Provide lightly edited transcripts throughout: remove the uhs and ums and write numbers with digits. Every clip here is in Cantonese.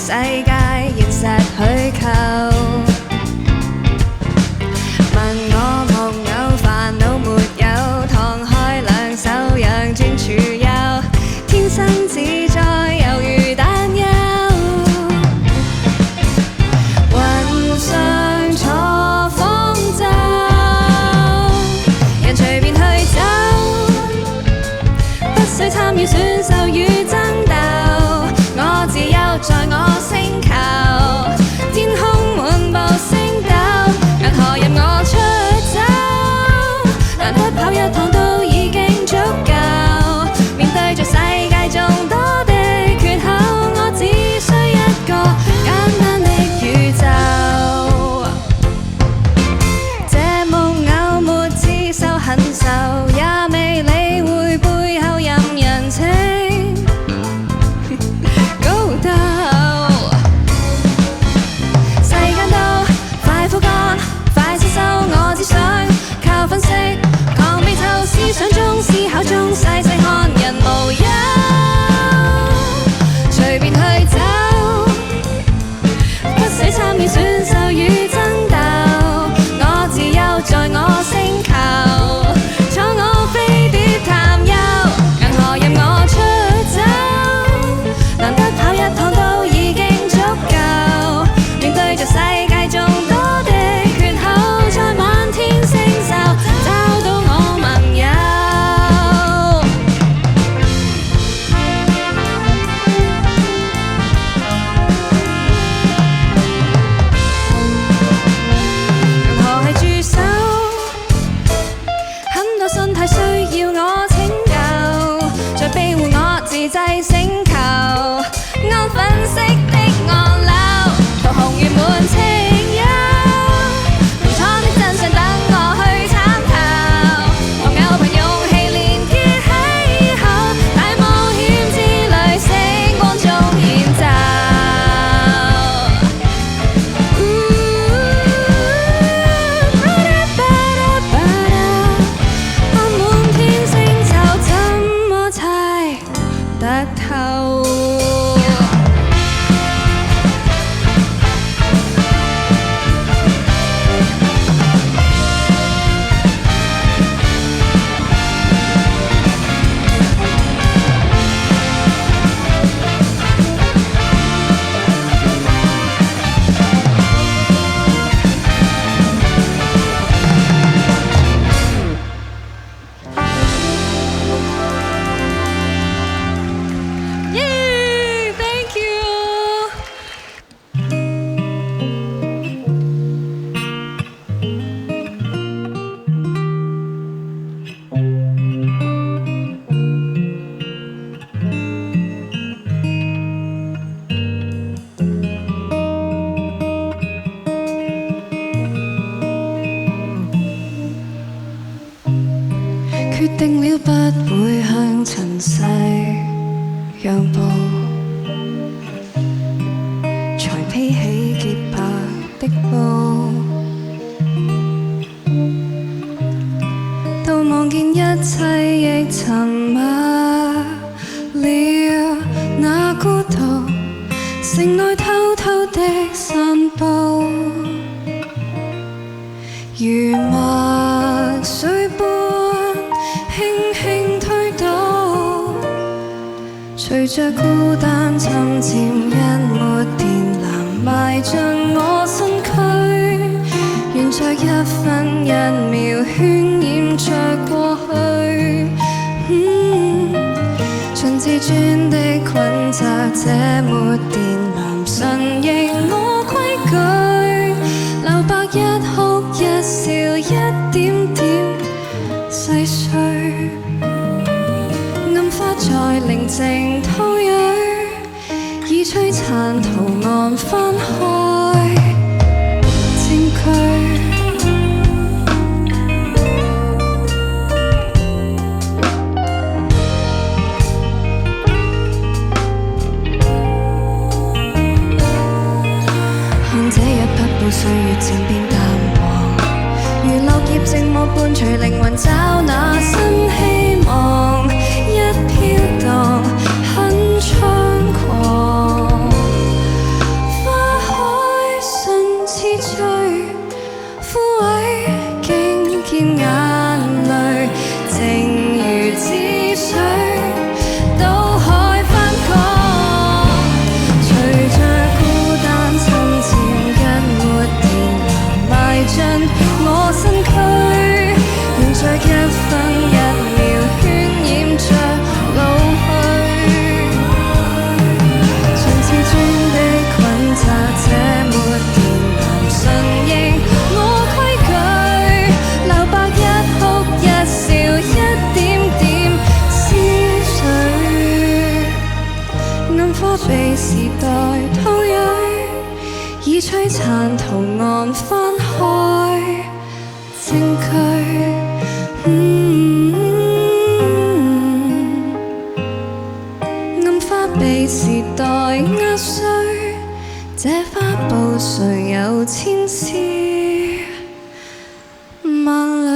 世界現實虛構。問我木偶煩惱沒有，敞開兩手讓專處遊，天生自在猶如擔憂。雲上坐方舟，人隨便去走，不需參與選秀與爭鬥，我自由在我星球，天空滿布星斗，任何任我出走，難得跑一趟都已經足夠，面對着世界眾多的缺口，我只需一個簡單的宇宙。這木偶沒自受很受，也未理會背後任人稱高斗。世間都快枯乾，快接收，我只想靠分析，狂悲透思想中思考中細細看人無憂，隨便去走，不使參與選秀與爭鬥，我自由在我星球，坐我飛碟談憂，任何任我出走，難得跑一趟都已經足夠，面對着世界眾多的缺口，在滿天星宿找到我盟友。任何係駐守，很多身體需要我拯救，在庇護我自製星球，安粉飾的岸流，桃紅月滿清幽，穹蒼的真相等我去參透，木偶憑勇氣連結氣候，大冒險之旅星光中演奏。看滿天星斗怎麼猜得透？Yay! Thank you! 決定了不會向塵世讓步，才披起潔白的布，到望見一切亦沉默了，那孤獨城內偷偷的散步，如墨水般輕輕推倒，隨着孤單侵佔，一抹電藍埋進我身軀，沿着一分一秒渲染着過去，盡自尊的困着這抹電藍，順應我規矩，留白一哭一笑，一點點細碎，暗花在寧靜偷蕊，已璀璨圖案翻開證據。看這一匹布歲月漸變淡黃，如落葉寂寞伴隨靈魂找那新希望，一飄蕩很猖狂。以璀璨圖案翻開證據。暗花被時代壓碎，這花布誰有千絲萬縷。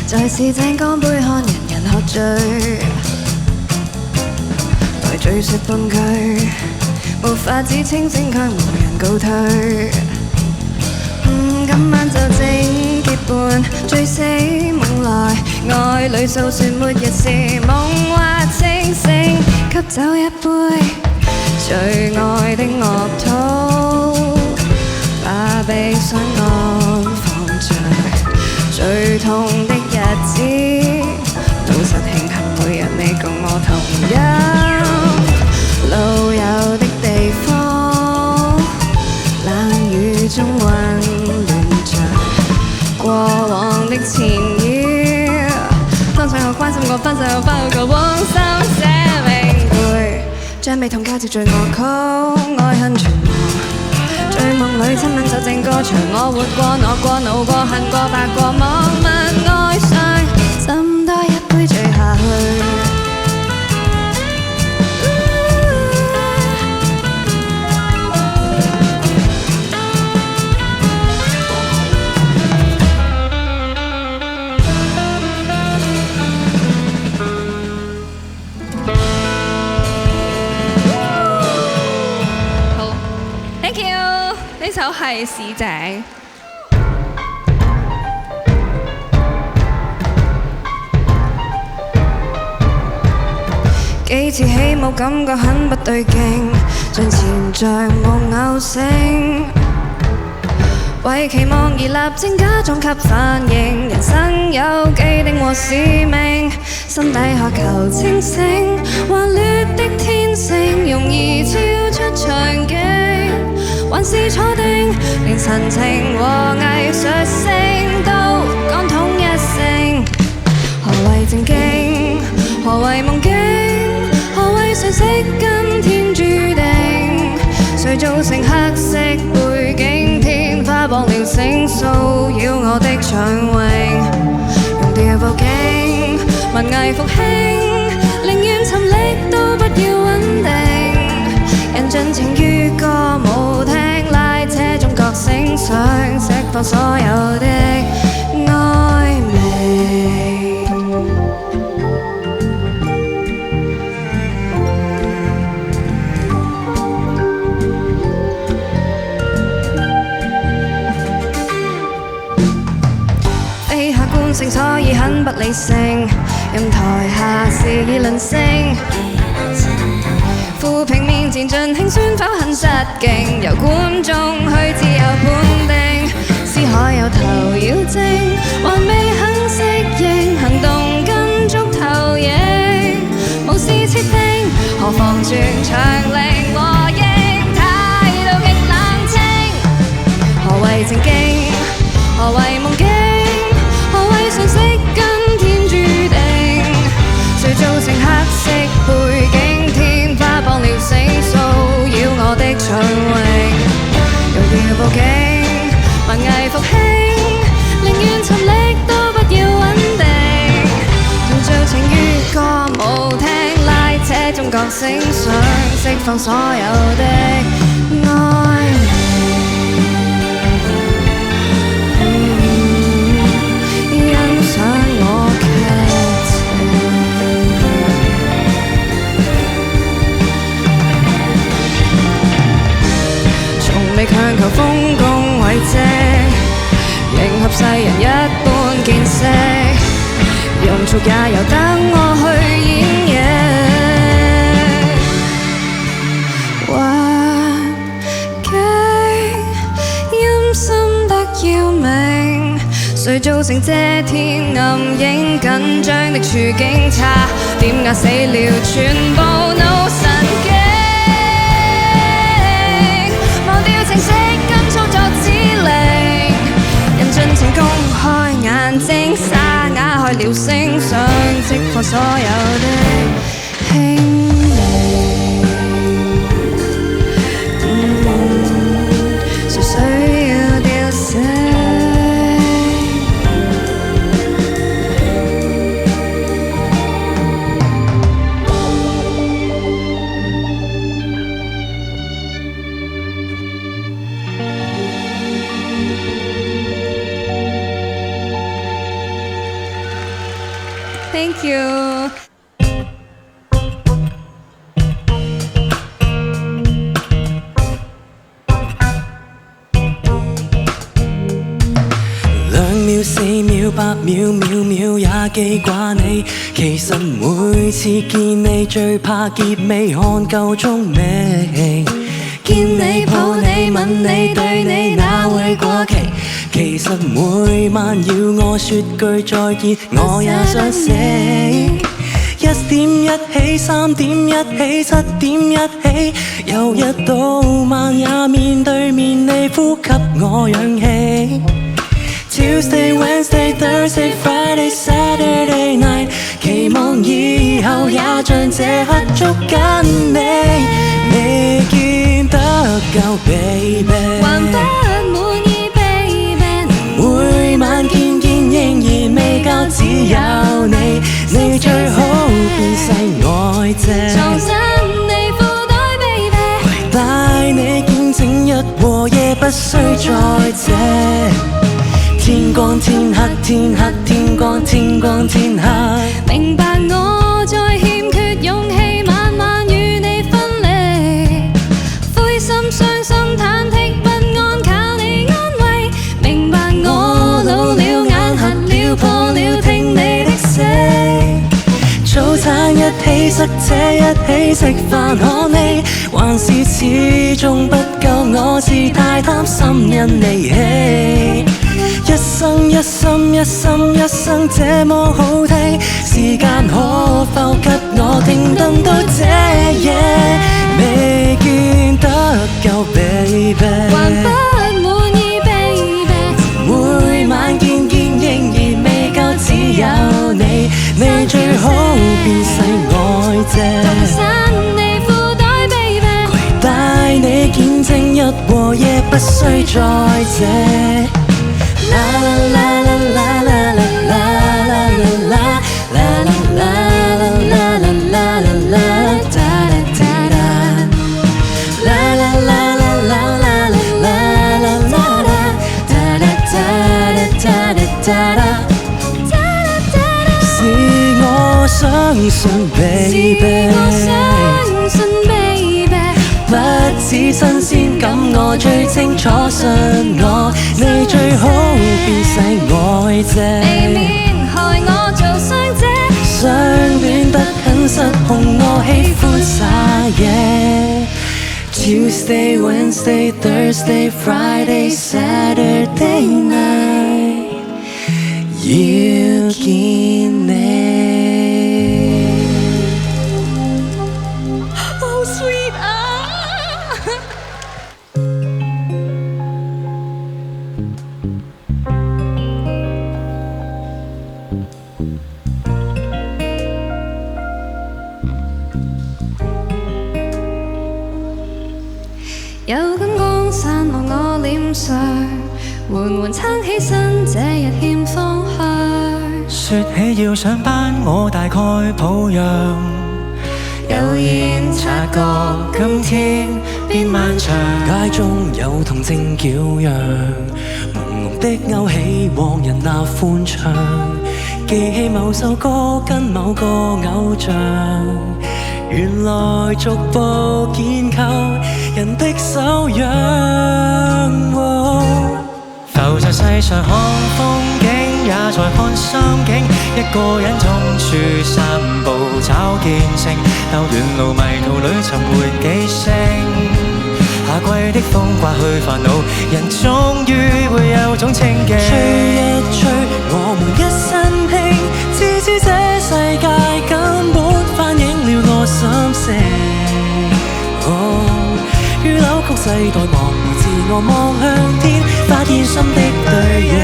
在市井乾杯看人人喝醉，來敘述半句，沒法子清醒卻無人告退。今晚就正結伴，醉死夢來，愛侶訴說末日是夢或清醒，給酒一杯，最愛的樂土，把悲傷安放着。最痛的日子，都實慶幸每日你共我同飲路有的地方，冷雨中混亂着過往的纏繞。當上學關心過分手後翻去個往心寫明句，將悲痛交織最樂曲，愛恨全忘。醉夢裏親吻就正歌場，我活過、樂過、怒過、恨過、白過，莫問愛上，斟多一杯醉下去。好 ，Thank you。呢首係市井。幾次起舞感覺很不對勁，像前像木偶聲，為期望而立正假裝給反應，人生有既定和使命，心底渴求清醒，幻劣的天性容易超出場景。還是坐定，連神情和藝術性都講統一性。何謂正經？何謂夢境？何謂常識跟天注定？誰造成黑色背景？天花綁了繩，騷擾我的暢泳。用掉報警，文藝復興，寧願沉溺都不要穩定。人盡情於歌舞廳拉扯中覺醒，想釋放所有的愛味。非客觀性，所以很不理性，任台下肆意論聲。負評面前盡興宣否很失敬，由觀眾去自由判定。思海有頭妖精，還未肯適應，行動跟足投影，無視設定，何妨全場零和應，態度極冷清。何謂正經？何謂夢境？何謂常識跟天注定？誰造成黑色背景？天花綁了繩，騷擾我的暢泳。用掉報警，文藝復興，寧願沉溺都不要穩定。用做情於歌舞廳拉扯中覺醒，想釋放所有的愛味。欣賞我劇情。續也由得我去演繹。還幾陰森得要命，誰造成這天暗影？緊張的處境差點壓死了全部腦神經。忘掉程式跟操作指令，人盡情公開眼睛，沙啞開了聲，想釋放所有的輕微。誰需要掉死？Thank you。2秒、4秒、8秒、秒秒也記掛你。其實每次見你最怕結尾，看夠鐘未？見你抱你吻你對你哪會過期？其實每晚要我說句再見，我也想死。1點一起，3點一起，7點一起，又一到晚也面對面你呼吸我氧氣。Tuesday, Wednesday, Thursday, Friday, Saturday night， 期望以後也像這刻捉緊你，未見得夠 baby， 還不滿意 baby， 每晚見仍然未夠，只有你，你最好變世愛姐，藏身你褲袋 baby， 攜帶你見證日和夜不需再借。天光天黑，天黑天光，天光天黑。明白我再欠缺勇氣，晚晚與你分離，灰心傷心忐忑不安，靠你安慰。明白我老了，眼瞎了，破了，聽你的聲。早餐一起塞車，一起食飯可你，還是始終不夠，我是太貪心因離棄。一生一心一心一生這麼好聽，時間可否給我停頓到這夜？未見得夠 baby， 還不滿意 baby， 每晚見仍然未夠，只有你，你最好變世愛姐，藏身你褲袋 baby， 攜帶你見證日和夜不需再借。啦啦啦啦啦啦啦啦啦啦啦啦啦啦啦哒哒哒哒，啦啦啦啦啦啦啦啦啦哒哒哒哒哒哒，是我相信 baby， 相信 baby， 不止新鮮感，我最清楚信我，你最好變世愛姐，避免害我做傷者，相戀得很失控，我喜歡撒野。Tuesday, Wednesday, Thursday, Friday, Saturday night， 要見你。好 sweet 啊！有金光散落我臉上，緩緩撐起身，這日欠方向。說起要上班，我大概抱恙，悠然察覺今天變漫長，街中有童聲叫嚷，朦朧的勾起往日那歡唱，記起某首歌跟某個偶像，原來逐步建構人的修養，浮在世上看風景。也在看心境，一個人衝處散步找見證，兜遠路迷途裏尋回幾聲。夏季的風刮去煩惱，人終於會有種清靜。吹一吹，我們一身輕，自知這世界根本反映了我心聲。於扭曲世代茫然自我望向天，發現心的對應。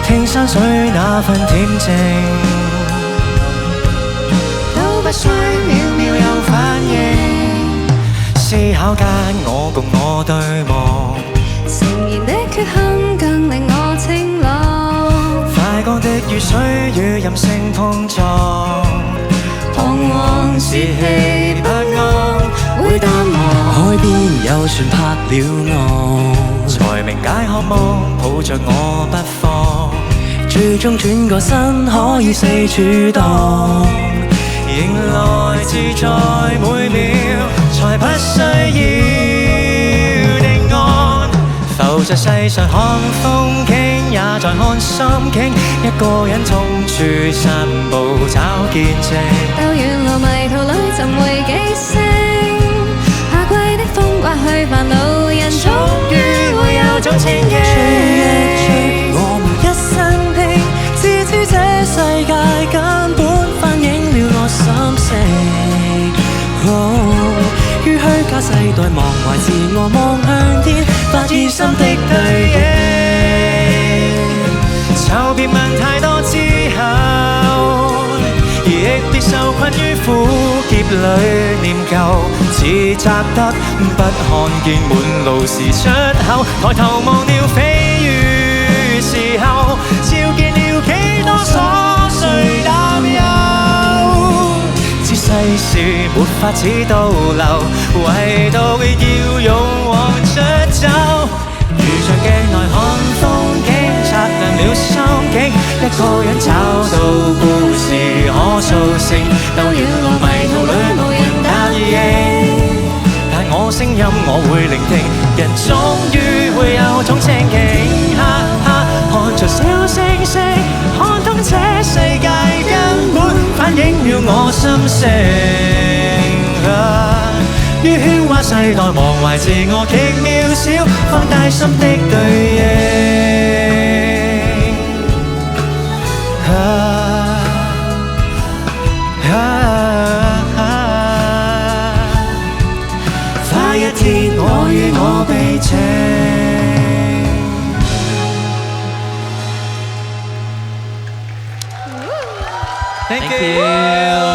聽山水那份恬靜，都不需秒秒有反應。思考間我共我對望，誠然的缺陷更令我清朗。快乾的雨水與任性碰撞，彷徨士氣不安會淡忘。海邊有船泊了岸，才明解渴望，抱着我不放。最終轉個身可以四處蕩，迎來自在每秒，才不需要定案。浮在世上看風景，也在看心境。一個人衝處散步找見證，兜遠路迷途裏尋回幾聲。夏季的風刮去煩惱，人終於會有種清靜。吹一吹，我們一身輕，自知這世界根本反映了我心聲。於虛假世代忘懷自我，望向天，發現心的對應。就別問太多之後，亦別受困於苦澀裏念舊，自責得不看見滿路是出口，抬頭望了飛雨時候，照見了幾多瑣碎擔憂。知世事沒法子倒流，唯獨要勇往出走。如像鏡內看風景，擦亮了心境，一個人找到故事可塑成。兜遠路迷途裏無人答應，但我聲音我會聆聽，人終於會有種清靜。看着小星星，看通這世界根本反映了我心聲。於喧嘩世代忘懷自我極渺小，放大心的對應。花一天我與我被情。Thank you。